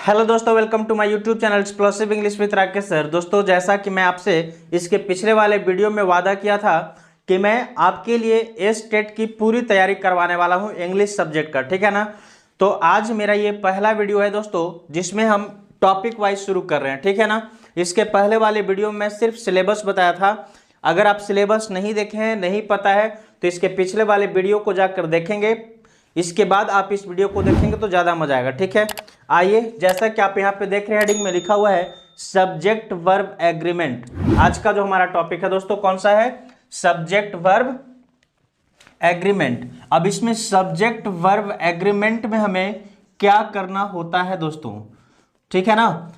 Hello दोस्तों, welcome to my YouTube channel explosive English with Rakesh sir. दोस्तों, जैसा कि मैं आपसे इसके पिछले वाले वीडियो में वादा किया था कि मैं आपके लिए एस टेट की पूरी तैयारी करवाने वाला हूं इंग्लिश सब्जेक्ट का, ठीक है ना। तो आज मेरा ये पहला वीडियो है दोस्तों, जिसमें हम टॉपिक वाइज शुरू कर रहे हैं, ठीक है ना। इसके पहले वाले वीडियो में मैं सिर्फ सिलेबस बताया था। अगर आप सिलेबस नहीं देखे हैं, नहीं पता है, तो इसके पिछले वाले वीडियो को जाकर देखेंगे। इसके बाद आप इस वीडियो को देखेंगे तो ज़्यादा मजा आएगा, ठीक है। आइए, जैसा कि आप यहाँ पे देख रहे हैं, हेडिंग में लिखा हुआ है सब्जेक्ट वर्ब एग्रीमेंट। आज का जो हमारा टॉपिक है दोस्तों, कौन सा है? Subject verb agreement. अब इसमें सब्जेक्ट वर्ब एग्रीमेंट में हमें क्या करना होता है दोस्तों, ठीक है ना।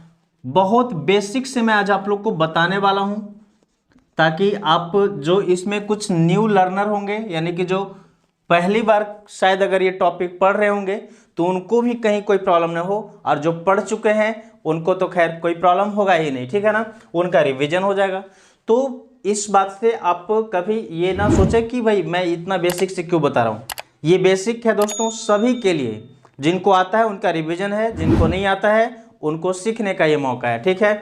बहुत बेसिक से मैं आज आप लोग को बताने वाला हूं, ताकि आप जो इसमें कुछ न्यू लर्नर होंगे, यानी कि जो पहली बार शायद अगर ये टॉपिक पढ़ रहे होंगे तो उनको भी कहीं कोई प्रॉब्लम ना हो, और जो पढ़ चुके हैं उनको तो खैर कोई प्रॉब्लम होगा ही नहीं, ठीक है ना। उनका रिवीजन हो जाएगा। तो इस बात से आप कभी ये ना सोचे कि भाई मैं इतना बेसिक से क्यों बता रहा हूँ। ये बेसिक है दोस्तों सभी के लिए, जिनको आता है उनका रिवीजन है, जिनको नहीं आता है उनको सीखने का ये मौका है, ठीक है।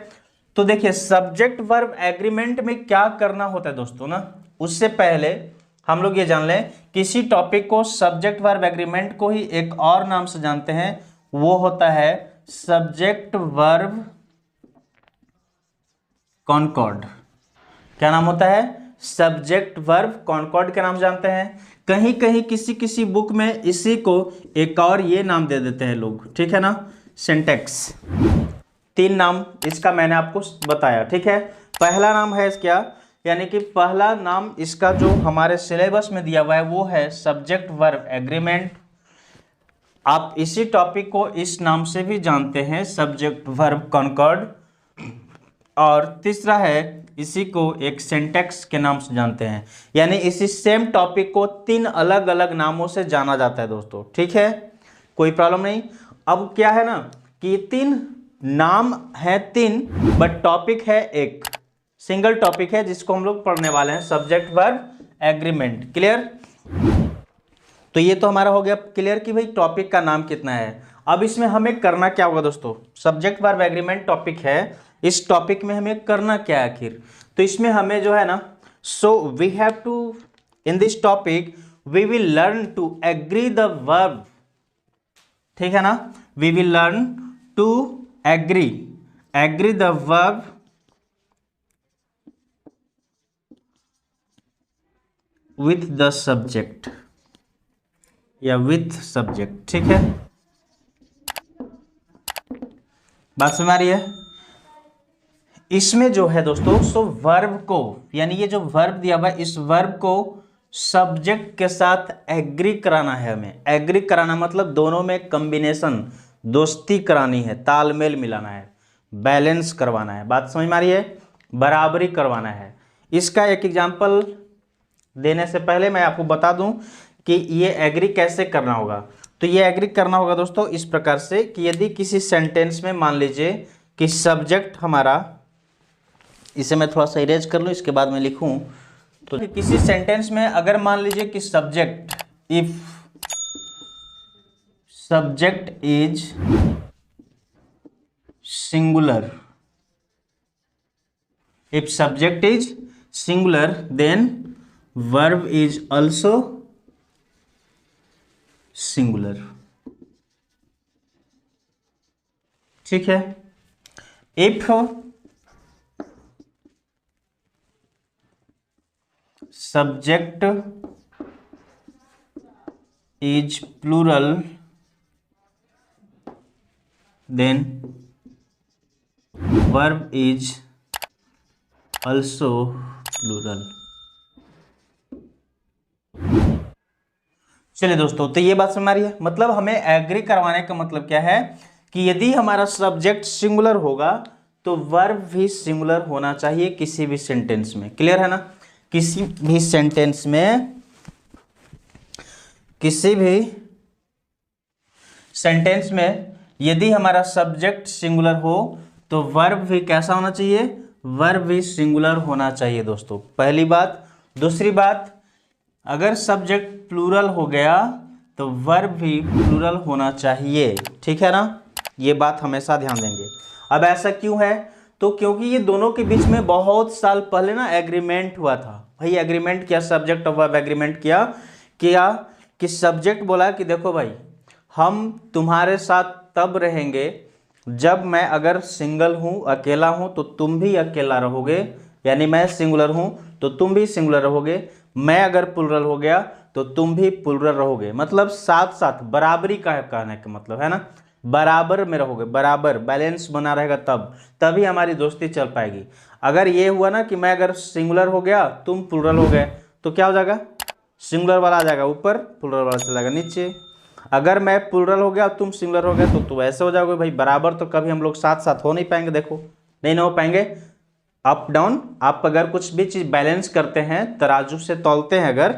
तो देखिए, सब्जेक्ट वर्ब एग्रीमेंट में क्या करना होता है दोस्तों ना, उससे पहले हम लोग ये जान लें, किसी टॉपिक को सब्जेक्ट वर्ब एग्रीमेंट को ही एक और नाम से जानते हैं, वो होता है सब्जेक्ट वर्ब कॉनकॉर्ड। क्या नाम होता है? सब्जेक्ट वर्ब कॉनकॉर्ड के नाम जानते हैं। कहीं कहीं किसी किसी बुक में इसी को एक और ये नाम दे देते हैं लोग, ठीक है ना, सिंटैक्स। 3 नाम इसका मैंने आपको बताया, ठीक है। पहला नाम है इसका, यानी कि पहला नाम इसका जो हमारे सिलेबस में दिया हुआ है वो है सब्जेक्ट वर्ब एग्रीमेंट। आप इसी टॉपिक को इस नाम से भी जानते हैं, सब्जेक्ट वर्ब कॉनकॉर्ड। और तीसरा है, इसी को एक सिंटैक्स के नाम से जानते हैं, यानी इसी सेम टॉपिक को 3 अलग अलग नामों से जाना जाता है दोस्तों, ठीक है। कोई प्रॉब्लम नहीं। अब क्या है ना कि 3 नाम है 3, बट टॉपिक है एक, सिंगल टॉपिक है जिसको हम लोग पढ़ने वाले हैं, सब्जेक्ट वर्ब एग्रीमेंट। क्लियर? तो ये तो हमारा हो गया क्लियर कि भाई टॉपिक का नाम कितना है। अब इसमें हमें करना क्या होगा दोस्तों? सब्जेक्ट वर्ब एग्रीमेंट टॉपिक है, इस टॉपिक में हमें करना क्या है आखिर? तो इसमें हमें जो है ना, so we have to, in this topic we will learn to agree the verb, ठीक है ना। We will learn to agree the verb with the subject या विथ सब्जेक्ट, ठीक है। बात समझ आ रही है? इसमें जो है दोस्तों, सो वर्ब को, यानी ये जो वर्ब दिया हुआ है, इस वर्ब को सब्जेक्ट के साथ एग्री कराना है हमें। एग्री कराना मतलब दोनों में कॉम्बिनेशन, दोस्ती करानी है, तालमेल मिलाना है, बैलेंस करवाना है। बात समझ में आ रही है? बराबरी करवाना है। इसका एक एग्जांपल देने से पहले मैं आपको बता दूं कि ये एग्री कैसे करना होगा। तो ये एग्री करना होगा दोस्तों इस प्रकार से कि यदि किसी सेंटेंस में मान लीजिए कि सब्जेक्ट हमारा, इसे मैं थोड़ा सा इरेज कर लूँ, इसके बाद मैं लिखूं। तो किसी सेंटेंस में अगर मान लीजिए कि subject, if subject is singular, if subject is singular then verb is also singular, ठीक है। If subject is plural then verb is also plural. चलिए दोस्तों, तो ये बात समझ आ रही है। मतलब हमें एग्री करवाने का मतलब क्या है कि यदि हमारा सब्जेक्ट सिंगुलर होगा तो वर्ब भी सिंगुलर होना चाहिए किसी भी सेंटेंस में। क्लियर है ना? किसी भी सेंटेंस में, किसी भी सेंटेंस में यदि हमारा सब्जेक्ट सिंगुलर हो तो वर्ब भी कैसा होना चाहिए? वर्ब भी सिंगुलर होना चाहिए दोस्तों, पहली बात। दूसरी बात, अगर सब्जेक्ट प्लूरल हो गया तो वर्ब भी प्लूरल होना चाहिए, ठीक है ना। ये बात हमेशा ध्यान देंगे। अब ऐसा क्यों है? तो क्योंकि ये दोनों के बीच में बहुत साल पहले ना एग्रीमेंट हुआ था। भाई एग्रीमेंट किया, सब्जेक्ट और वर्ब एग्रीमेंट किया कि सब्जेक्ट बोला कि देखो भाई हम तुम्हारे साथ तब रहेंगे जब मैं अगर सिंगल हूँ, अकेला हूँ, तो तुम भी अकेला रहोगे, यानी मैं सिंगुलर हूँ तो तुम भी सिंगुलर रहोगे, मैं अगर प्लुरल हो गया तो तुम भी प्लुरल रहोगे। मतलब साथ साथ बराबरी का है कहने का मतलब है ना, बराबर में रहोगे, बराबर बैलेंस बना रहेगा, तभी हमारी दोस्ती चल पाएगी। अगर ये हुआ ना कि मैं अगर सिंगुलर हो गया तुम प्लुरल हो गए तो क्या हो जाएगा, सिंगुलर वाला आ जाएगा ऊपर, प्लुरल वाला चला जाएगा नीचे। अगर मैं प्लुरल हो गया तुम सिंगुलर हो गए तो ऐसे हो जाओगे भाई, बराबर तो कभी हम लोग साथ साथ हो नहीं पाएंगे। देखो नहीं ना हो पाएंगे, अप डाउन। आप अगर कुछ भी चीज बैलेंस करते हैं, तराजू से तौलते हैं अगर,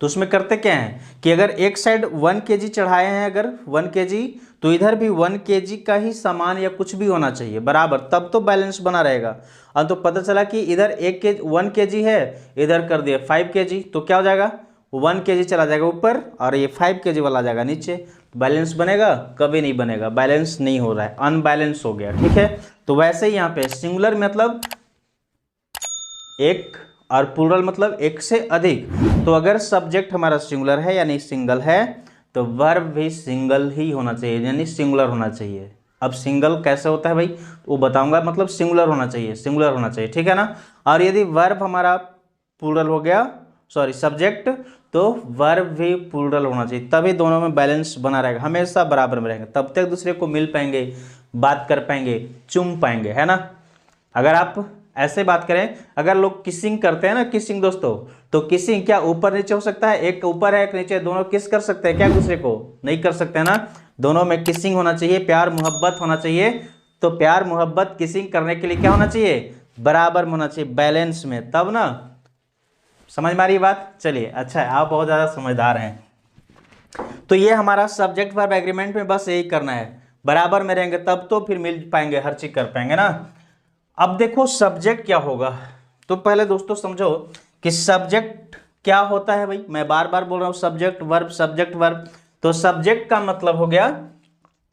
तो उसमें करते क्या है कि अगर एक साइड 1 kg चढ़ाए हैं, अगर 1 kg, तो इधर भी 1 kg का ही सामान या कुछ भी होना चाहिए बराबर, तब तो बैलेंस बना रहेगा। अब तो पता चला कि इधर 1 kg है, इधर कर दिया 5 kg, तो क्या हो जाएगा, 1 kg चला जाएगा ऊपर और ये 5 kg वाला आ जाएगा नीचे। बैलेंस बनेगा? कभी नहीं बनेगा, बैलेंस नहीं हो रहा है, अनबैलेंस हो गया। ठीक है, तो वैसे ही यहाँ पे सिंगुलर मतलब एक और प्लुरल मतलब एक से अधिक। तो अगर सब्जेक्ट हमारा सिंगुलर है यानी सिंगल है, तो वर्ब भी सिंगल ही होना चाहिए, यानी सिंगुलर होना चाहिए। अब सिंगल कैसे होता है भाई वो बताऊंगा, मतलब सिंगुलर होना चाहिए, सिंगुलर होना चाहिए, ठीक है ना। और यदि वर्ब हमारा प्लुरल हो गया, सॉरी सब्जेक्ट, तो वर्ब भी प्लुरल होना चाहिए, तभी दोनों में बैलेंस बना रहेगा, हमेशा बराबर में रहेंगे, तब तक दूसरे को मिल पाएंगे, बात कर पाएंगे, चूम पाएंगे, है ना। अगर आप ऐसे बात करें, अगर लोग किसिंग करते हैं ना, किसिंग दोस्तों, तो किसिंग क्या ऊपर नीचे हो सकता है? एक ऊपर है एक नीचे, दोनों किस कर सकते हैं क्या दूसरे को? नहीं कर सकते ना। दोनों में किसिंग होना चाहिए, प्यार मोहब्बत होना चाहिए। तो प्यार मोहब्बत किसिंग करने के लिए क्या होना चाहिए? बराबर में होना चाहिए, बैलेंस में, तब ना। समझ में आ रही है बात? चलिए अच्छा है, आप बहुत ज़्यादा समझदार हैं। तो ये हमारा सब्जेक्ट वर्ब एग्रीमेंट में बस यही करना है, बराबर में रहेंगे तब तो फिर मिल पाएंगे, हर चीज कर पाएंगे ना। अब देखो सब्जेक्ट क्या होगा, तो पहले दोस्तों समझो कि सब्जेक्ट क्या होता है भाई। मैं बार बार बोल रहा हूं सब्जेक्ट वर्ब, सब्जेक्ट वर्ब। तो सब्जेक्ट का मतलब हो गया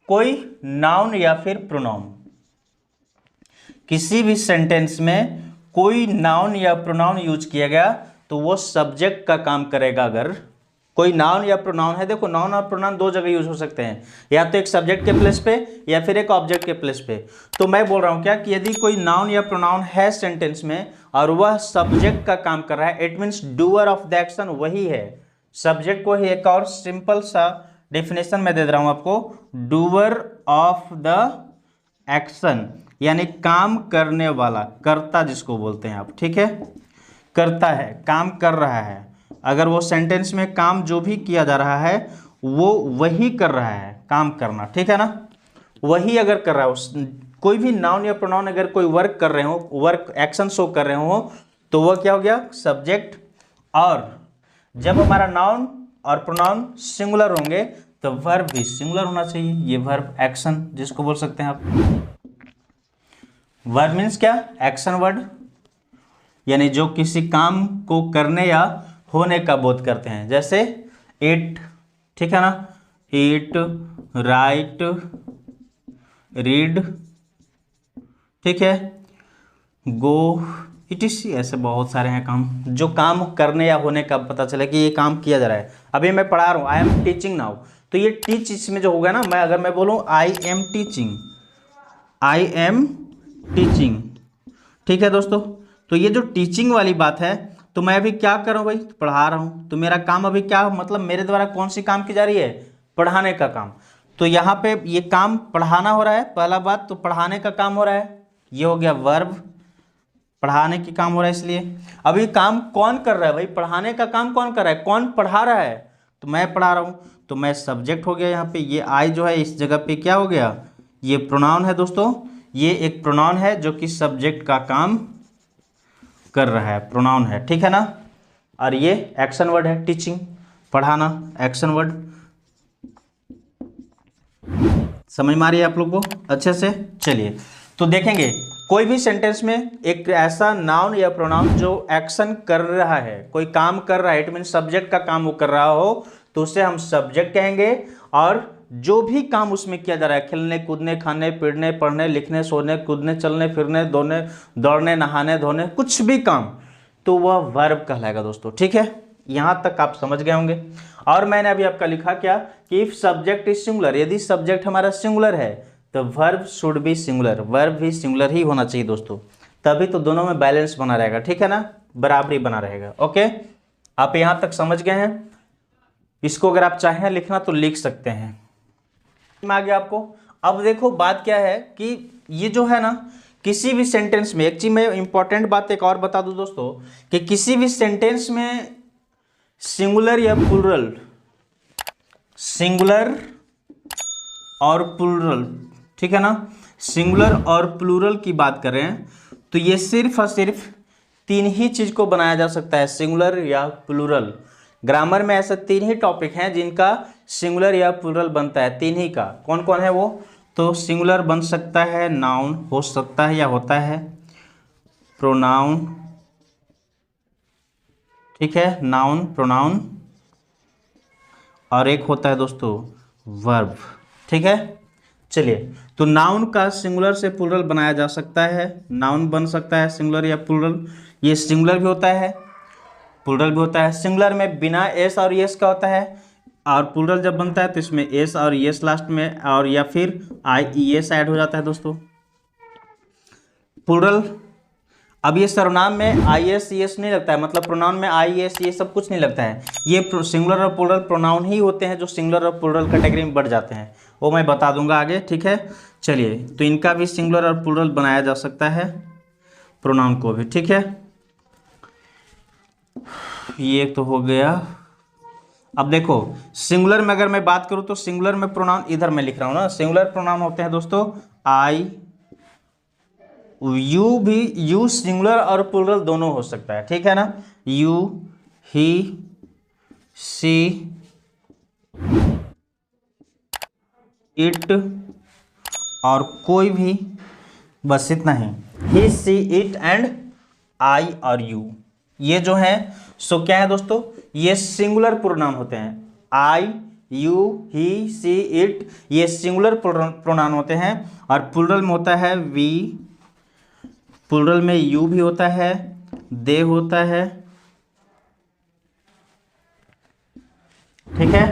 कोई नाउन या फिर प्रोनाउन, किसी भी सेंटेंस में कोई नाउन या प्रोनाउन यूज किया गया तो वो सब्जेक्ट का काम करेगा। अगर कोई नाउन या प्रोनाउन है, देखो नाउन और प्रोनाउन दो जगह यूज हो सकते हैं, या तो एक सब्जेक्ट के प्लेस पे या फिर एक ऑब्जेक्ट के प्लेस पे। तो मैं बोल रहा हूं क्या कि यदि कोई नाउन या प्रोनाउन है सेंटेंस में और वह सब्जेक्ट का काम कर रहा है, it means doer of the action वही है। सब्जेक्ट को ही एक और सिंपल सा डेफिनेशन मैं दे रहा हूं आपको, डूअर ऑफ द एक्शन, यानी काम करने वाला, कर्ता जिसको बोलते हैं आप, ठीक है, करता है, काम कर रहा है। अगर वो सेंटेंस में काम जो भी किया जा रहा है वो वही कर रहा है, काम करना, ठीक है ना, वही अगर कर रहा है, कोई भी नाउन या प्रोनाउन अगर कोई वर्क कर रहे हो, वर्क एक्शन शो कर रहे हो, तो वह क्या हो गया? सब्जेक्ट। और जब हमारा नाउन और प्रोनाउन सिंगुलर होंगे तो वर्ब भी सिंगुलर होना चाहिए, ये वर्ब एक्शन जिसको बोल सकते हैं आप। वर्ब मीन्स क्या? एक्शन वर्ड, यानी जो किसी काम को करने या होने का बोध करते हैं, जैसे इट, ठीक है ना, इट, राइट, रीड, ठीक है, गो, इटीसी, ऐसे बहुत सारे हैं काम, जो काम करने या होने का पता चले कि ये काम किया जा रहा है। अभी मैं पढ़ा रहा हूँ, आई एम टीचिंग नाउ, तो ये टीच इसमें जो होगा ना, मैं अगर मैं बोलूँ I am teaching, I am teaching, ठीक है दोस्तों। तो ये जो टीचिंग वाली बात है, तो मैं अभी क्या कर रहा हूँ भाई? पढ़ा रहा हूँ, तो मेरा काम अभी क्या, मतलब मेरे द्वारा कौन सी काम की जा रही है? पढ़ाने का काम। तो यहाँ पे ये काम पढ़ाना हो रहा है, पहला बात तो पढ़ाने का काम हो रहा है, ये हो गया वर्ब, पढ़ाने की काम हो रहा है। इसलिए अभी काम कौन कर रहा है भाई? पढ़ाने का काम कौन कर रहा है? कौन पढ़ा रहा है? तो मैं पढ़ा रहा हूँ, तो मैं सब्जेक्ट हो गया यहाँ पे। ये आई जो है इस जगह पे क्या हो गया? ये प्रोनाउन है दोस्तों, ये एक प्रोनाउन है जो कि सब्जेक्ट का काम कर रहा है, प्रोनाउन है, ठीक है ना। और ये एक्शन वर्ड है, टीचिंग, पढ़ाना, एक्शन वर्ड। समझ में आ रही है आप लोग को अच्छे से? चलिए तो देखेंगे कोई भी सेंटेंस में एक ऐसा नाउन या प्रोनाउन जो एक्शन कर रहा है, कोई काम कर रहा है, इट मीन सब्जेक्ट का काम वो कर रहा हो, तो उसे हम सब्जेक्ट कहेंगे। और जो भी काम उसमें किया जा रहा है, खेलने कूदने, खाने पीने, पढ़ने लिखने, सोने कूदने, चलने फिरने, दौड़ने नहाने धोने, कुछ भी काम, तो वह वर्ब कहलाएगा दोस्तों। ठीक है, यहाँ तक आप समझ गए होंगे। और मैंने अभी आपका लिखा क्या कि इफ सब्जेक्ट इज सिंगुलर, यदि सब्जेक्ट हमारा सिंगुलर है तो verb should be singular, verb भी सिंगुलर ही होना चाहिए दोस्तों, तभी तो दोनों में बैलेंस बना रहेगा। ठीक है ना, बराबरी बना रहेगा। ओके, आप यहाँ तक समझ गए हैं। इसको अगर आप चाहें लिखना तो लिख सकते हैं, आ गया आपको। अब देखो बात क्या है कि ये जो है ना, किसी भी सेंटेंस में, एक चीज मैं इंपॉर्टेंट बात एक और बता दूं दोस्तों, कि किसी भी सेंटेंस में सिंगुलर या प्लूरल, सिंगुलर और प्लूरल, ठीक है ना, सिंगुलर और प्लूरल की बात कर रहे हैं तो ये सिर्फ और सिर्फ तीन ही चीज को बनाया जा सकता है, सिंगुलर या प्लूरल। ग्रामर में ऐसे तीन ही टॉपिक हैं जिनका सिंगुलर या प्लूरल बनता है, तीन ही का। कौन कौन है वो? तो सिंगुलर बन सकता है नाउन, हो सकता है या होता है प्रोनाउन, ठीक है, नाउन प्रोनाउन, और एक होता है दोस्तों वर्ब। ठीक है, चलिए, तो नाउन का सिंगुलर से प्लूरल बनाया जा सकता है, नाउन बन सकता है सिंगुलर या प्लूरल। ये सिंगुलर भी होता है प्लूरल भी होता है। सिंगुलर में बिना एस और यस का होता है, और प्लूरल जब बनता है तो इसमें एस और यस लास्ट में, और या फिर आई ई एस ऐड हो जाता है दोस्तों। प्लूरल, अब ये सर्वनाम में आई एस एस नहीं लगता है, मतलब प्रोनाउन में आई एस ये सब कुछ नहीं लगता है। ये सिंगुलर और प्लूरल प्रोनाउन ही होते हैं जो सिंगुलर और प्लूरल कैटेगरी में बढ़ जाते हैं, वो मैं बता दूंगा आगे। ठीक है, चलिए, तो इनका भी सिंगुलर और प्लूरल बनाया जा सकता है, प्रोनाउन को भी। ठीक है, ये तो हो गया। अब देखो सिंगुलर में अगर मैं बात करूं तो सिंगुलर में प्रोनाउन इधर मैं लिख रहा हूं ना, सिंगुलर प्रोनाउन होते हैं दोस्तों आई, यू भी, यू सिंगुलर और प्लूरल दोनों हो सकता है। ठीक है ना, यू, ही, सी, इट, और कोई भी, बस इतना ही, ही, सी, इट एंड आई और यू, ये जो है सो क्या है दोस्तों, ये सिंगुलर प्रोनाउन होते हैं। आई, यू, ही, सी, इट, ये सिंगुलर प्रोनाउन होते हैं। और प्लूरल में होता है वी, प्लूरल में यू भी होता है, दे होता है। ठीक है,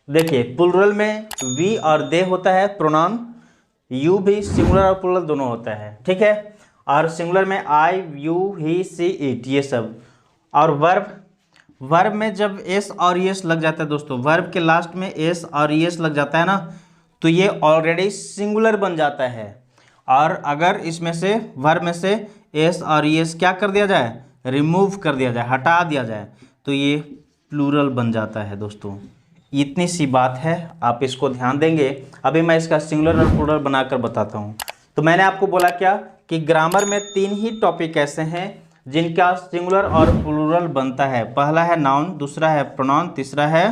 देखिए प्लूरल में वी और दे होता है प्रोनाउन, यू भी सिंगुलर और प्लूरल दोनों होता है। ठीक है, और सिंगुलर में आई, यू, ही, सी, इट, ये सब। और वर्ब, वर्ब में जब एस और एस लग जाता है दोस्तों, वर्ब के लास्ट में एस और एस लग जाता है ना, तो ये ऑलरेडी सिंगुलर बन जाता है। और अगर इसमें से वर्ब में से एस और एस क्या कर दिया जाए, रिमूव कर दिया जाए, हटा दिया जाए, तो ये प्लूरल बन जाता है दोस्तों। इतनी सी बात है, आप इसको ध्यान देंगे। अभी मैं इसका सिंगुलर और प्लूरल बनाकर बताता हूँ। तो मैंने आपको बोला क्या कि ग्रामर में तीन ही टॉपिक ऐसे हैं जिनका सिंगुलर और प्लूरल बनता है। पहला है नाउन, दूसरा है प्रोनाउन, तीसरा है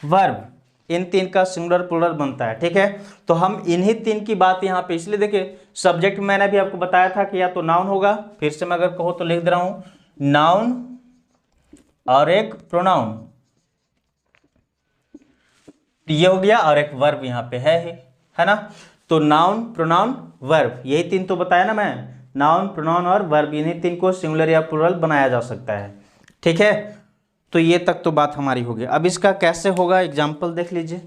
वर्ब। इन तीन का सिंगुलर प्लूरल बनता है। ठीक है, तो हम इन्हीं तीन की बात यहाँ पे इसलिए देखिए, सब्जेक्ट मैंने भी आपको बताया था कि या तो नाउन होगा, फिर से मैं अगर कहो तो लिख दे रहा हूँ, नाउन और एक प्रोनाउन, ये हो गया, और एक वर्ब यहाँ पे है ना। तो नाउन प्रोनाउन वर्ब, यही तीन तो बताया ना मैं, नाउन प्रोनाउन और वर्ब, इन्हीं तीन को सिंगुलर या प्लूरल बनाया जा सकता है। ठीक है, तो ये तक तो बात हमारी होगी। अब इसका कैसे होगा एग्जाम्पल देख लीजिए,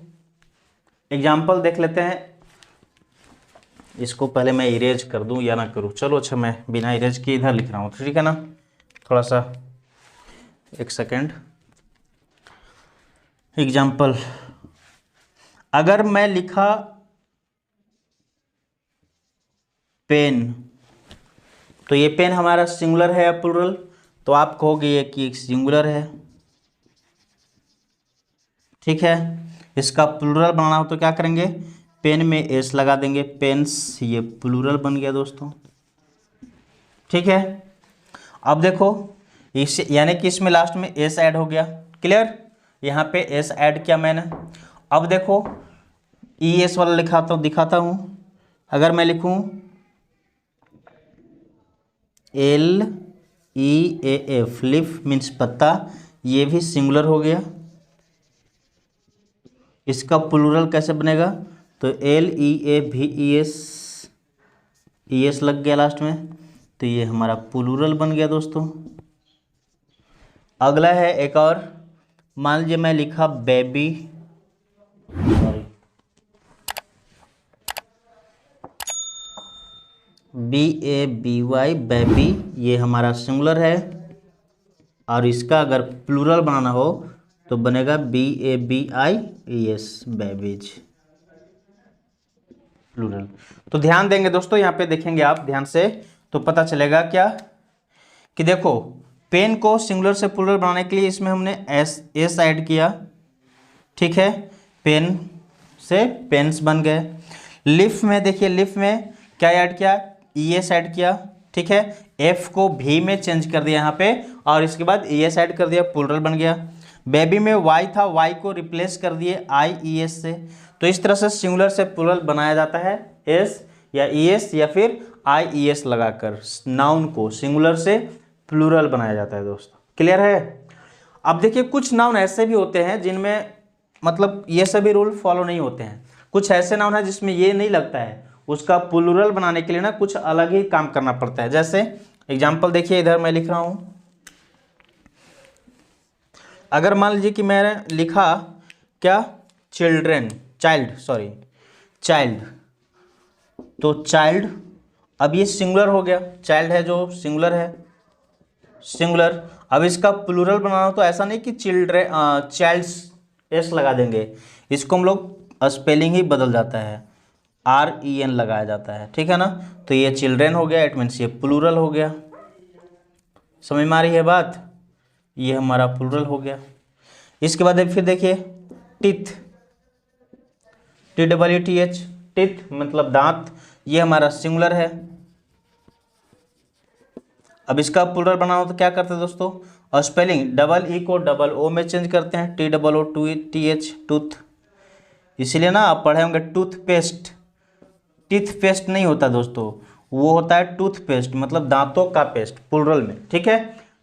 एग्जाम्पल देख लेते हैं। इसको पहले मैं इरेज कर दूं या ना करूं, चलो अच्छा मैं बिना इरेज के इधर लिख रहा हूं, ठीक है ना, थोड़ा सा एक सेकेंड। एग्जाम्पल, अगर मैं लिखा पेन, तो ये पेन हमारा सिंगुलर है या प्लूरल? तो आप कहोगे ये कि सिंगुलर है। ठीक है, इसका प्लूरल बनाना हो तो क्या करेंगे, पेन में एस लगा देंगे, पेन्स, ये प्लूरल बन गया दोस्तों। ठीक है, अब देखो इस, यानी कि इसमें लास्ट में एस ऐड हो गया, क्लियर, यहाँ पे एस ऐड किया मैंने। अब देखो ई एस वाला दिखाता हूँ। अगर मैं लिखूँ L E A F, leaf means पत्ता, ये भी सिंगुलर हो गया। इसका प्लूरल कैसे बनेगा? तो LEAVES, ES लग गया लास्ट में, तो ये हमारा प्लूरल बन गया दोस्तों। अगला है एक और, मान लीजिए मैं लिखा बेबी, सॉरी BABY बेबी, ये हमारा सिंगुलर है, और इसका अगर प्लूरल बनाना हो तो बनेगा BABIES बेबीज, प्लूरल। तो ध्यान देंगे दोस्तों, यहाँ पे देखेंगे आप ध्यान से तो पता चलेगा क्या कि देखो पेन को सिंगुलर से प्लूरल बनाने के लिए इसमें हमने एस ऐड किया, ठीक है, पेन से पेन्स बन गए। लिफ में देखिए, लिफ में क्या ऐड किया? ES ऐड किया, ठीक है, F को V में चेंज कर दिया यहाँ पे, और इसके बाद ES ऐड कर दिया, प्लूरल बन गया। बेबी में Y था, Y को रिप्लेस कर दिए IES से। तो इस तरह से सिंगुलर से प्लूरल बनाया जाता है, S या ES या फिर IES लगाकर नाउन को सिंगुलर से प्लूरल बनाया जाता है दोस्तों। क्लियर है? अब देखिए कुछ नाउन ऐसे भी होते हैं जिनमें मतलब ये सभी रूल फॉलो नहीं होते हैं। कुछ ऐसे नाउन है जिसमें ये नहीं लगता है, उसका प्लूरल बनाने के लिए ना कुछ अलग ही काम करना पड़ता है। जैसे एग्जांपल देखिए, इधर मैं लिख रहा हूं, अगर मान लीजिए कि मैंने लिखा क्या? चिल्ड्रेन, चाइल्ड, सॉरी चाइल्ड, तो चाइल्ड, अब ये सिंगुलर हो गया, चाइल्ड है जो सिंगुलर है, सिंगुलर। अब इसका प्लूरल बनाना तो ऐसा नहीं कि चिल्ड्रेन, चाइल्ड्स एस लगा देंगे, इसको हम लोग स्पेलिंग ही बदल जाता है, REN लगाया जाता है, ठीक है ना। तो ये चिल्ड्रेन हो गया, इट मीन्स ये प्लूरल हो गया। समझ में आ रही है बात? ये हमारा प्लूरल हो गया। इसके बाद फिर देखिए टीथ, TEETH, टीथ मतलब दांत, ये हमारा सिंगुलर है। अब इसका प्लूरल बनाना हो तो क्या करते हैं दोस्तों? और स्पेलिंग डबल ई को डबल ओ में चेंज करते हैं, TOOTH, टूथ। इसीलिए ना आप पढ़े होंगे टूथपेस्ट, टीथ पेस्ट नहीं होता दोस्तों, वो होता है टूथपेस्ट, मतलब दांतों का पेस्ट, प्लूरल में, ठीक है।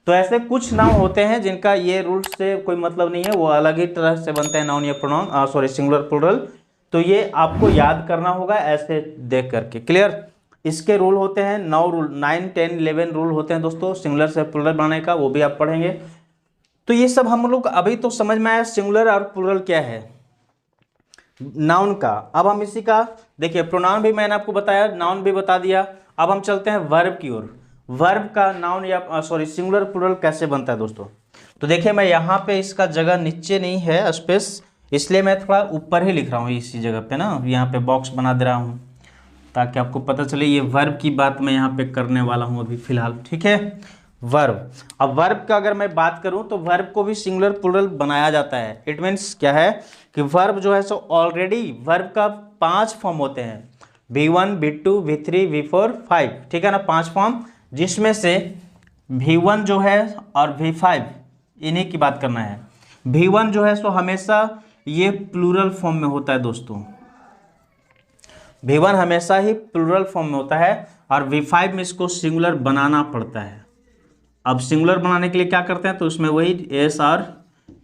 तो ऐसे कुछ नाउन होते हैं जिनका ये रूल से कोई मतलब नहीं है, वो अलग ही तरह से बनते हैं नाउन या प्रोनाउन, सॉरी सिंगुलर प्लूरल। तो ये आपको याद करना होगा ऐसे देख करके। क्लियर? इसके रूल होते हैं 9 रूल, 9, 10, 11 रूल होते हैं दोस्तों सिंगुलर से प्लूरल बनाने का, वो भी आप पढ़ेंगे। तो ये सब हम लोग अभी तो समझ में आया सिंगुलर और प्लूरल क्या है नाउन का। अब हम इसी का देखिए, प्रोनाउन भी मैंने आपको बताया, नाउन भी बता दिया। अब हम चलते हैं वर्ब की ओर। वर्ब का नाउन या सॉरी सिंगुलर प्लूरल कैसे बनता है दोस्तों? तो देखिए मैं यहाँ पे इसका जगह नीचे नहीं है स्पेस, इसलिए मैं थोड़ा ऊपर ही लिख रहा हूँ इसी जगह पे ना, यहाँ पे बॉक्स बना दे रहा हूँ ताकि आपको पता चले ये वर्ब की बात मैं यहाँ पे करने वाला हूँ अभी फिलहाल, ठीक है। वर्ब, अब वर्ब का अगर मैं बात करूँ तो वर्ब को भी सिंगुलर प्लूरल बनाया जाता है। इट मीन्स क्या है कि वर्ब जो है सो ऑलरेडी वर्ब का 5 फॉर्म होते हैं, V1, V2, V3, V4, 5, ठीक है ना, 5 फॉर्म, जिसमें से V1 जो है और V5 इन्हीं की बात करना है। V1 जो है सो हमेशा ये प्लूरल फॉर्म में होता है दोस्तों, V1 हमेशा ही प्लूरल फॉर्म में होता है, और V5 में इसको सिंगुलर बनाना पड़ता है। अब सिंगुलर बनाने के लिए क्या करते हैं, तो उसमें वही एस और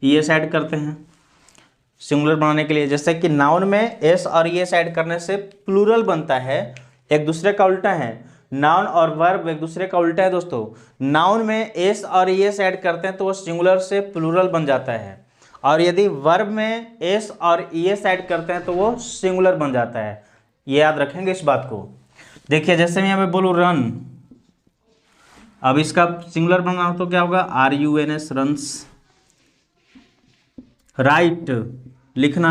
ES ऐड करते हैं सिंगुलर बनाने के लिए। जैसे कि नाउन में एस और ES ऐड करने से प्लूरल बनता है, एक दूसरे का उल्टा है। नाउन और वर्ब एक दूसरे का उल्टा है दोस्तों। नाउन में एस और ES ऐड करते हैं तो वो सिंगुलर से प्लूरल बन जाता है, और यदि वर्ब में एस और ES ऐड करते हैं तो वो सिंगुलर बन जाता है। ये याद रखेंगे इस बात को। देखिए जैसे मैं यहाँ पे बोलूँ रन, अब इसका सिंगुलर बनना हो तो क्या होगा? RUNS, runs. राइट लिखना,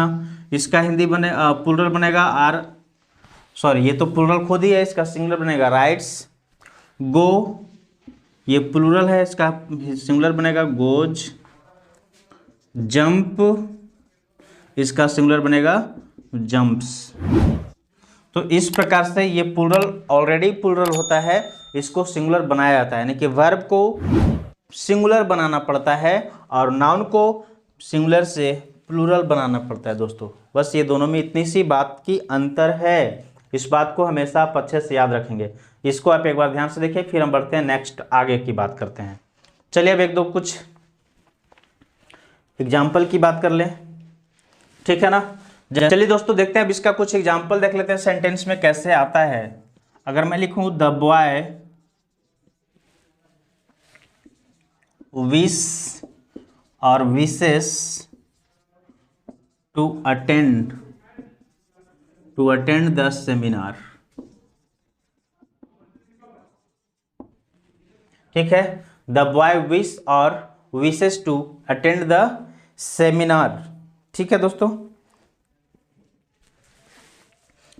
इसका हिंदी बने प्लूरल बनेगा ये तो प्लूरल खुद ही है, इसका सिंगुलर बनेगा राइट्स। गो, ये प्लूरल है, इसका सिंगुलर बनेगा गोज। जंप, इसका सिंगुलर बनेगा जंप्स। तो इस प्रकार से ये प्लूरल ऑलरेडी प्लूरल होता है, इसको सिंगुलर बनाया जाता है, यानी कि वर्ब को सिंगुलर बनाना पड़ता है और नाउन को सिंगुलर से प्लूरल बनाना पड़ता है दोस्तों। बस ये दोनों में इतनी सी बात की अंतर है, इस बात को हमेशा आप अच्छे से याद रखेंगे। इसको आप एक बार ध्यान से देखिए, फिर हम बढ़ते हैं नेक्स्ट आगे की बात करते हैं। चलिए अब एक दो कुछ एग्जाम्पल की बात कर लें, ठीक है ना। चलिए दोस्तों देखते हैं अब इसका कुछ एग्जाम्पल देख लेते हैं सेंटेंस में कैसे आता है। अगर मैं लिखूं द बॉय विश और wishes to attend the seminar, ठीक है। द बॉय विश और wishes to attend the seminar, ठीक है दोस्तों।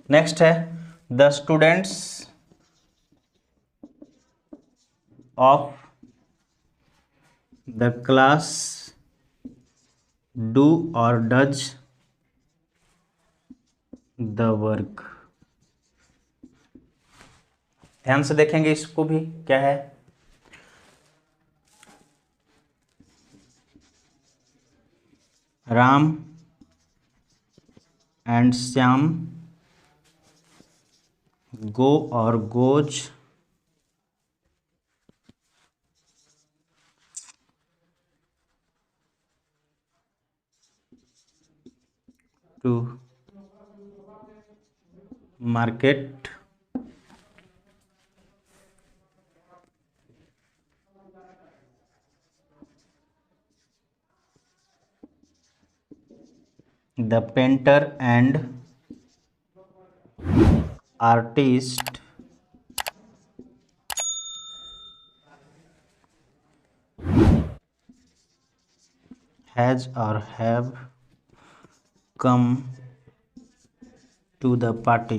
नेक्स्ट है the students of the class do और डज द वर्क। ध्यान से देखेंगे इसको भी क्या है। राम एंड श्याम गो और goes to market the painter and artist has और have come to the party.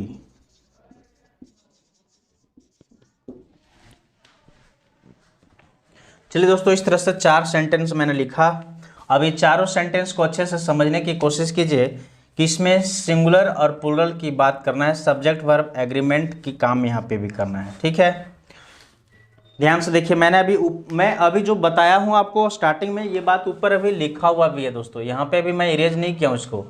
चलिए दोस्तों इस तरह से 4 सेंटेंस मैंने लिखा। अब ये चारों सेंटेंस को अच्छे से समझने की कोशिश कीजिए कि इसमें सिंगुलर और प्लूरल की बात करना है, सब्जेक्ट वर्ब एग्रीमेंट की काम यहाँ पे भी करना है, ठीक है। ध्यान से देखिए मैं अभी जो बताया हूँ आपको स्टार्टिंग में, ये बात ऊपर अभी लिखा हुआ भी है दोस्तों, यहाँ पे अभी मैं इरेज नहीं किया हूँ इसको।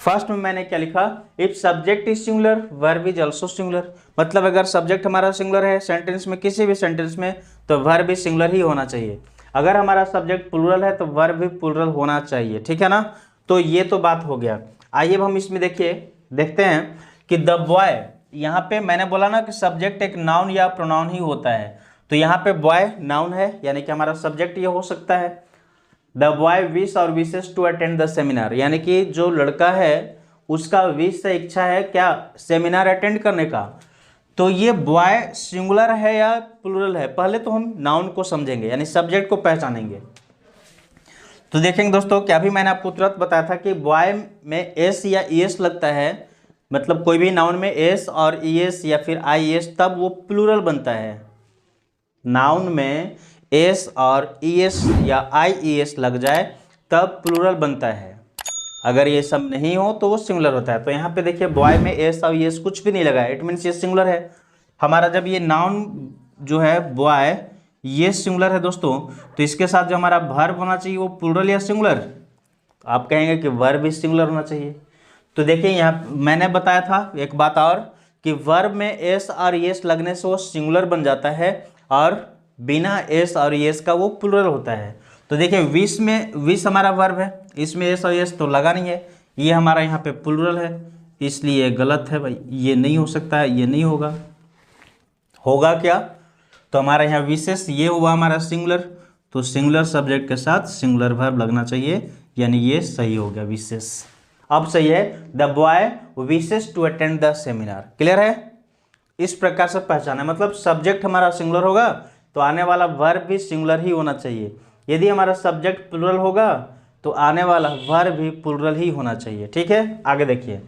फर्स्ट में मैंने क्या लिखा, if subject is singular verb is also singular, मतलब अगर सब्जेक्ट हमारा सिंगुलर है सेंटेंस में, किसी भी सेंटेंस में, तो वर्ब भी सिंगुलर ही होना चाहिए। अगर हमारा सब्जेक्ट प्लूरल है तो वर्ब भी प्लूरल होना चाहिए, ठीक है ना। तो ये तो बात हो गया। आइए अब हम इसमें देखते हैं कि द बॉय, यहाँ पे मैंने बोला ना कि सब्जेक्ट एक नाउन या प्रोनाउन ही होता है, तो यहाँ पे बॉय नाउन है, यानी कि हमारा सब्जेक्ट ये हो सकता है। द बॉय विश और wishes to attend the seminar, यानी कि जो लड़का है उसका विश से इच्छा है क्या, सेमिनार अटेंड करने का। तो ये बॉय सिंगुलर है या प्लूरल है, पहले तो हम नाउन को समझेंगे, यानी सब्जेक्ट को पहचानेंगे। तो देखेंगे दोस्तों कि अभी मैंने आपको तुरंत बताया था कि बॉय में एस या ईएस लगता है, मतलब कोई भी नाउन में एस और ईएस या फिर आईएस, तब वो प्लूरल बनता है। नाउन में एस और ईएस या आईईएस लग जाए तब प्लूरल बनता है, अगर ये सब नहीं हो तो वो सिंगुलर होता है। तो यहाँ पे देखिए बॉय में एस और ईएस कुछ भी नहीं लगा है, इट मीन्स ये सिंगुलर है हमारा। जब ये नाउन जो है बॉय ये सिंगुलर है दोस्तों, तो इसके साथ जो हमारा वर्ब होना चाहिए वो प्लूरल या सिंगुलर, आप कहेंगे कि वर्ब भी सिंगुलर होना चाहिए। तो देखिए यहाँ मैंने बताया था एक बात और, कि वर्ब में एस और ईएस लगने से वो सिंगुलर बन जाता है, और बिना एस और एस का वो प्लूरल होता है। तो देखिए विश में, विश हमारा वर्ब है, इसमें एस और एस तो लगा नहीं है, ये हमारा यहाँ पे प्लूरल है, इसलिए गलत है भाई, ये नहीं हो सकता है, ये नहीं होगा। होगा क्या, तो हमारा यहाँ विशेष ये हुआ हमारा सिंगुलर, तो सिंगुलर सब्जेक्ट के साथ सिंगुलर वर्ब लगना चाहिए, यानी ये सही हो गया विशेष। अब सही है, the boy wishes to attend the seminar. Clear है, इस प्रकार से पहचाना, मतलब सब्जेक्ट हमारा सिंगुलर होगा तो आने वाला वर्ब भी सिंगुलर ही होना चाहिए। यदि हमारा सब्जेक्ट प्लूरल होगा तो आने वाला वर्ब भी प्लूरल ही होना चाहिए, ठीक है। आगे देखिए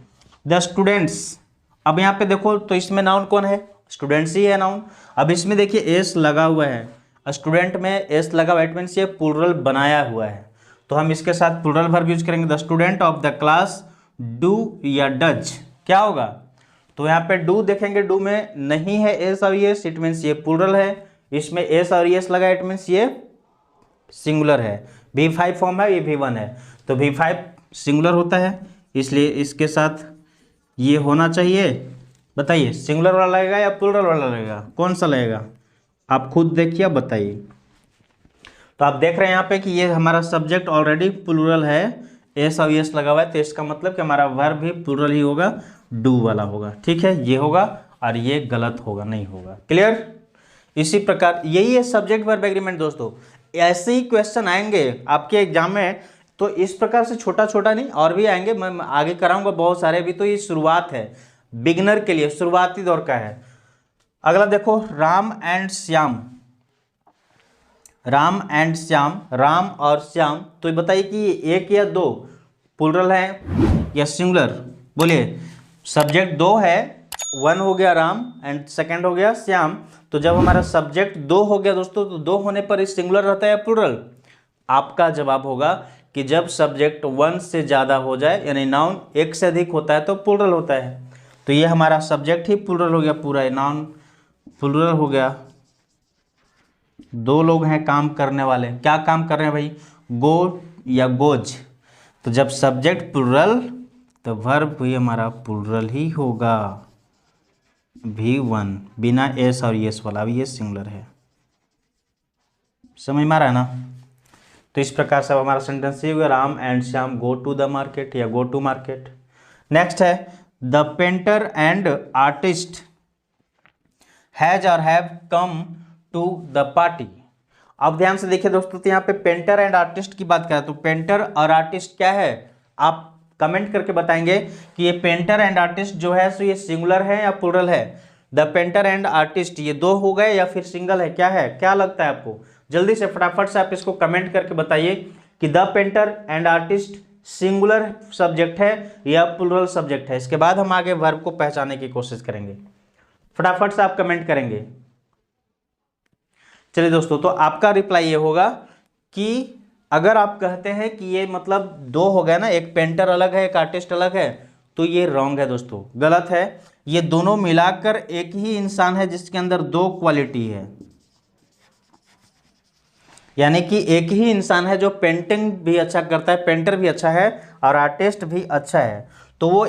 द स्टूडेंट्स, अब यहाँ पे देखो तो इसमें नाउन कौन है, स्टूडेंट्स ही है नाउन। अब इसमें देखिए एस लगा हुआ है, स्टूडेंट में एस लगा हुआ, इट मीन्स ये प्लूरल बनाया हुआ है, तो हम इसके साथ प्लूरल वर्ब यूज करेंगे। The student of the class do या डज, क्या होगा, तो यहाँ पे डू देखेंगे, डू में नहीं है एस और एस, इट मीन्स ये प्लूरल है। इसमें एस और एस लगा, इट मीन्स ये सिंगुलर है। V5 फॉर्म है, ये V1 है, तो V5 सिंगुलर होता है, इसलिए इसके साथ ये होना चाहिए। बताइए सिंगुलर वाला लगेगा या प्लूरल वाला लगेगा, कौन सा लगेगा, आप खुद देखिए बताइए। तो आप देख रहे हैं यहाँ पे कि ये हमारा सब्जेक्ट ऑलरेडी प्लूरल है, एस और एस लगा हुआ है, तो इसका मतलब कि हमारा वर्ब भी प्लूरल ही होगा, डू वाला होगा। ठीक है, ये होगा और ये गलत होगा, नहीं होगा। क्लियर? इसी प्रकार यही है सब्जेक्ट वर्ब एग्रीमेंट दोस्तों। ऐसे ही क्वेश्चन आएंगे आपके एग्जाम में, तो इस प्रकार से छोटा छोटा नहीं और भी आएंगे, मैं आगे कराऊंगा बहुत सारे। अभी तो ये शुरुआत है, बिगिनर के लिए शुरुआती दौर का है। अगला देखो, राम एंड श्याम। राम एंड श्याम, राम और श्याम, तो ये बताइए कि ये एक या दो प्लूरल है या सिंगुलर? बोलिए। सब्जेक्ट दो है, वन हो गया राम एंड सेकंड हो गया श्याम। तो जब हमारा सब्जेक्ट दो हो गया दोस्तों, तो दो होने पर सिंगुलर रहता है या प्लूरल? आपका जवाब होगा कि जब सब्जेक्ट वन से ज़्यादा हो जाए, यानी नाउन एक से अधिक होता है, तो प्लूरल होता है। तो ये हमारा सब्जेक्ट ही प्लूरल हो गया पूरा, नाउन प्लूरल हो गया। दो लोग हैं काम करने वाले, क्या काम कर रहे हैं भाई? गो या गोज। तो जब सब्जेक्ट प्लूरल, तो वर्ब भी हमारा प्लूरल ही होगा, V1, बिना एस और यस वाला। अभी ये सिंगुलर है, समझ में आ रहा है ना? तो इस प्रकार से हमारा सेंटेंस ये हुआ, Ram and Shyam go to the market या गो टू मार्केट। नेक्स्ट है, the painter and artist has और have come to the party. अब ध्यान से देखिए दोस्तों, तो यहाँ पे पेंटर एंड आर्टिस्ट की बात करें तो पेंटर और आर्टिस्ट क्या है? आप कमेंट करके बताएंगे कि ये पेंटर एंड आर्टिस्ट जो है सो ये सिंगुलर है या प्लूरल है? द पेंटर एंड आर्टिस्ट ये दो हो गए या फिर सिंगल है? क्या है, क्या लगता है आपको? जल्दी से फटाफट से आप इसको कमेंट करके बताइए कि the painter and artist singular subject है या प्लूरल सब्जेक्ट है। इसके बाद हम आगे वर्ब को पहचानने की कोशिश करेंगे। फटाफट से आप कमेंट करेंगे। चलिए दोस्तों, तो आपका रिप्लाई ये होगा कि अगर आप कहते हैं कि ये मतलब दो हो गया ना, एक पेंटर अलग है एक आर्टिस्ट अलग है, तो ये रॉन्ग है दोस्तों, गलत है। ये दोनों मिलाकर एक ही इंसान है जिसके अंदर दो क्वालिटी है। यानी कि एक ही इंसान है जो पेंटिंग भी अच्छा करता है, पेंटर भी अच्छा है और आर्टिस्ट भी अच्छा है। तो वो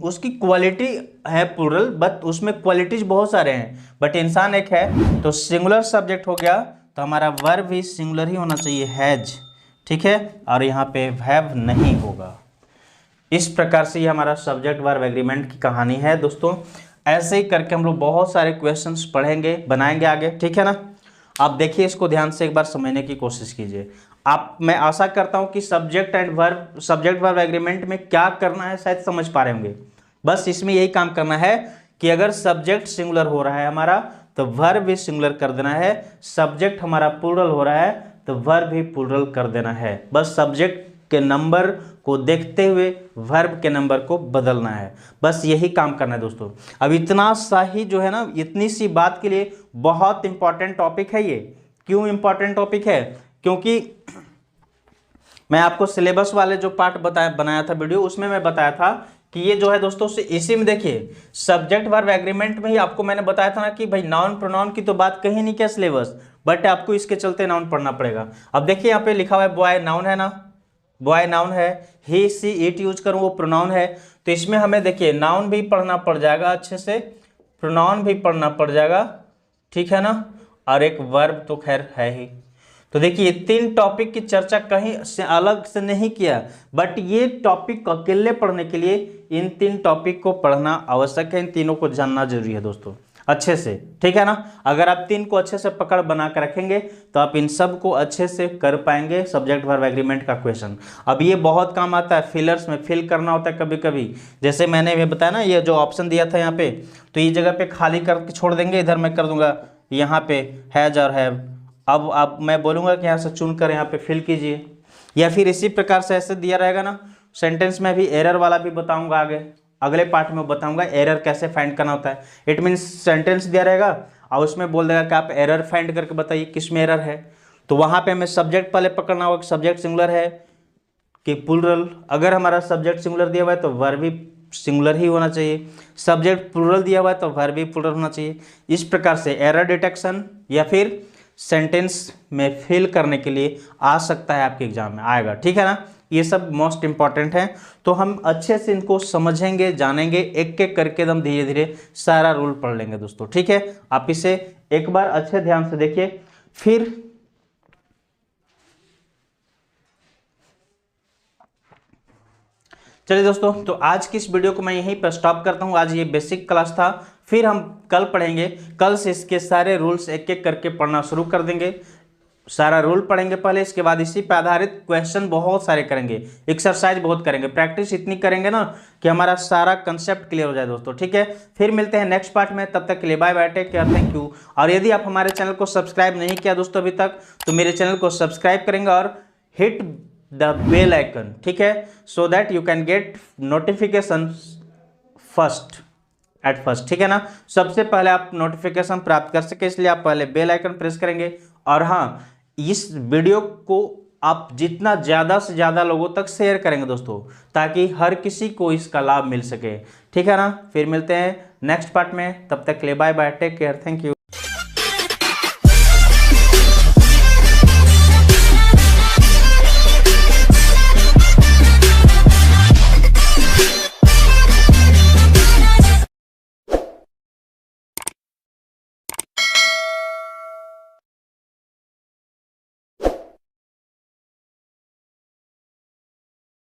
उसकी क्वालिटी है प्लूरल, बट उसमें क्वालिटीज बहुत सारे हैं, बट इंसान एक है। तो सिंगुलर सब्जेक्ट हो गया, तो हमारा वर्ब भी सिंगुलर ही होना चाहिए, हैज। ठीक है, और यहाँ पे हैव नहीं होगा। इस प्रकार से ये हमारा सब्जेक्ट वर्ब एग्रीमेंट की कहानी है दोस्तों। ऐसे ही करके हम लोग बहुत सारे क्वेश्चंस पढ़ेंगे, बनाएंगे आगे। ठीक है ना? आप देखिए, इसको ध्यान से एक बार समझने की कोशिश कीजिए। मैं आशा करता हूं कि सब्जेक्ट वर्ब एग्रीमेंट में क्या करना है शायद समझ पा रहे होंगे। बस इसमें यही काम करना है कि अगर सब्जेक्ट सिंगुलर हो रहा है हमारा, तो वर्ब भी सिंगुलर कर देना है। सब्जेक्ट हमारा प्लूरल हो रहा है, तो वर्ब भी प्लूरल कर देना है। बस सब्जेक्ट के नंबर को देखते हुए वर्ब के नंबर को बदलना है, बस यही काम करना है दोस्तों। अब इतना सा ही जो है ना, इतनी सी बात के लिए बहुत इंपॉर्टेंट टॉपिक है ये। क्यों इंपॉर्टेंट टॉपिक है? क्योंकि मैं आपको सिलेबस वाले जो पार्ट बनाया था वीडियो, उसमें मैं बताया था कि ये जो है दोस्तों, इसी में देखिए सब्जेक्ट वर्ब एग्रीमेंट में ही आपको मैंने बताया था ना कि भाई नाउन प्रोनाउन की तो बात कहीं नहीं किया सिलेबस, बट आपको इसके चलते नाउन पढ़ना पड़ेगा। अब देखिए यहाँ पे लिखा हुआ है बॉय, नाउन है ना, बॉय नाउन है, ही सी इट यूज करूँ वो प्रोनाउन है। तो इसमें हमें देखिए नाउन भी पढ़ना पड़ जाएगा अच्छे से, प्रोनाउन भी पढ़ना पड़ जाएगा, ठीक है ना, और एक वर्ब तो खैर है ही। तो देखिए तीन टॉपिक की चर्चा कहीं से अलग से नहीं किया, बट ये टॉपिक अकेले पढ़ने के लिए इन तीन टॉपिक को पढ़ना आवश्यक है, इन तीनों को जानना जरूरी है दोस्तों अच्छे से, ठीक है ना। अगर आप तीन को अच्छे से पकड़ बना कर रखेंगे तो आप इन सब को अच्छे से कर पाएंगे सब्जेक्ट वर्ब एग्रीमेंट का क्वेश्चन। अब ये बहुत काम आता है, फिलर्स में फिल करना होता है कभी कभी, जैसे मैंने ये बताया ना, ये जो ऑप्शन दिया था यहाँ पे, तो ये जगह पे खाली करके छोड़ देंगे, इधर मैं कर दूंगा यहाँ पे हैज और हैव। अब मैं बोलूँगा कि यहाँ से चुनकर यहाँ पे फिल कीजिए, या फिर इसी प्रकार से ऐसे दिया रहेगा ना। सेंटेंस में भी एरर वाला भी बताऊँगा आगे, अगले पार्ट में बताऊंगा एरर कैसे फाइंड करना होता है। इट मीन्स सेंटेंस दिया रहेगा और उसमें बोल देगा कि आप एरर फाइंड करके बताइए किस में एरर है। तो वहाँ पे हमें सब्जेक्ट पहले पकड़ना होगा कि सब्जेक्ट सिंगुलर है कि प्लूरल। अगर हमारा सब्जेक्ट सिंगुलर दिया हुआ है तो वर्ब भी सिंगुलर ही होना चाहिए, सब्जेक्ट प्लूरल दिया हुआ है तो वर्ब भी प्लूरल होना चाहिए। इस प्रकार से एरर डिटेक्शन या फिर सेंटेंस में फिल करने के लिए आ सकता है, आपके एग्जाम में आएगा, ठीक है ना। ये सब मोस्ट इंपॉर्टेंट है, तो हम अच्छे से इनको समझेंगे, जानेंगे, एक एक करके एकदम धीरे धीरे सारा रूल पढ़ लेंगे दोस्तों, ठीक है। आप इसे एक बार अच्छे ध्यान से देखिए। फिर चलिए दोस्तों, तो आज की इस वीडियो को मैं यहीं पर स्टॉप करता हूँ। आज ये बेसिक क्लास था, फिर हम कल पढ़ेंगे। कल से इसके सारे रूल्स एक एक करके पढ़ना शुरू कर देंगे। सारा रूल पढ़ेंगे पहले, इसके बाद इसी पे आधारित क्वेश्चन बहुत सारे करेंगे, एक्सरसाइज बहुत करेंगे, प्रैक्टिस इतनी करेंगे ना कि हमारा सारा कंसेप्ट क्लियर हो जाए दोस्तों। ठीक है, फिर मिलते हैं नेक्स्ट पार्ट में, तब तक के लिए bye bye, take care, thank you. और यदि आप हमारे चैनल को सब्सक्राइब नहीं किया दोस्तों अभी तक, तो मेरे चैनल को सब्सक्राइब करेंगे और हिट द बेल आइकन, ठीक है, so that you can get notification first, ठीक है ना। सबसे पहले आप नोटिफिकेशन प्राप्त कर सके, इसलिए आप पहले बेल आइकन प्रेस करेंगे। और हाँ, इस वीडियो को आप जितना ज़्यादा से ज़्यादा लोगों तक शेयर करेंगे दोस्तों, ताकि हर किसी को इसका लाभ मिल सके, ठीक है ना। फिर मिलते हैं नेक्स्ट पार्ट में, तब तक के लिए bye bye, take care, thank you.